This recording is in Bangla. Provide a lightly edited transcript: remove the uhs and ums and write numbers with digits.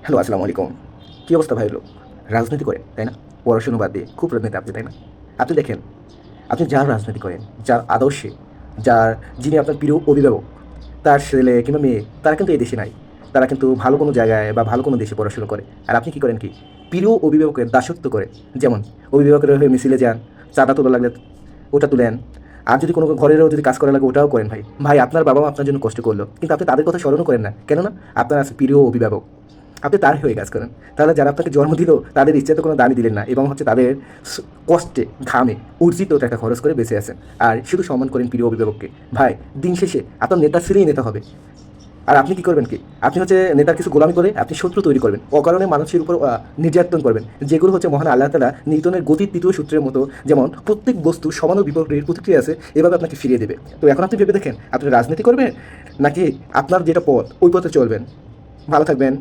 হ্যালো, আসসালামু আলাইকুম। কী অবস্থা ভাই লোক? রাজনীতি করেন, তাই না? পড়াশোনা বাদ দিয়ে খুব রাজনীতি আপনি, তাই না? আপনি দেখেন, আপনি যার রাজনীতি করেন, যার আদর্শে, যার যিনি আপনার প্রিয় অভিভাবক, তার ছেলে কিংবা মেয়ে, তারা কিন্তু এই দেশে নাই। তারা কিন্তু ভালো কোনো জায়গায় বা ভালো কোনো দেশে পড়াশোনা করে। আর আপনি কী করেন কি? প্রিয় অভিভাবকের দাসত্ব করেন। যেমন অভিভাবকের হয়ে মিছিলে যান, চাঁদা তোলা লাগলে ওটা তুলেন। আর যদি কোনো ঘরেরও যদি কাজ করা লাগে ওটাও করেন ভাই। ভাই আপনার বাবা-মা আপনার জন্য কষ্ট করলো। কিন্তু আপনি তাদের কথা স্মরণও করেন না। কেননা? আপনার আছে প্রিয় অভিভাবক। আপনি তার হয়ে কাজ করেন। তাহলে যারা আপনাকে জন্ম দিল তাদের ইচ্ছাতে কোনো দানই দিলেন না এবং তাদের কষ্টে, ঘামে, অর্জিত টাকা খরচ করে বেঁচে আছেন। আর শুধু সম্মান করেন প্রিয় অভিভাবককে। ভাই, দিন শেষে আপনার নেতা ছেলেই নেতা হবে। আর আপনি কি করবেন কি? আপনি নেতার কিছু গোলামি করে আপনি শত্রু তৈরি করবেন। অকারণে মানুষের উপর নির্যাতন করবেন। যেগুলো মহান আল্লাহ তাআলা নিউটনের গতির ৩য় সূত্রের মতো, যেমন প্রত্যেক বস্তু সমান ও বিপরীত প্রতিক্রিয়া আছে, এভাবে আপনাকে ফিরিয়ে দেবে। তো এখন আপনি ভেবে দেখেন, আপনি রাজনীতি করবেন নাকি আপনার যেটা পথ ওই পথে চলবেন। ভালো থাকবেন।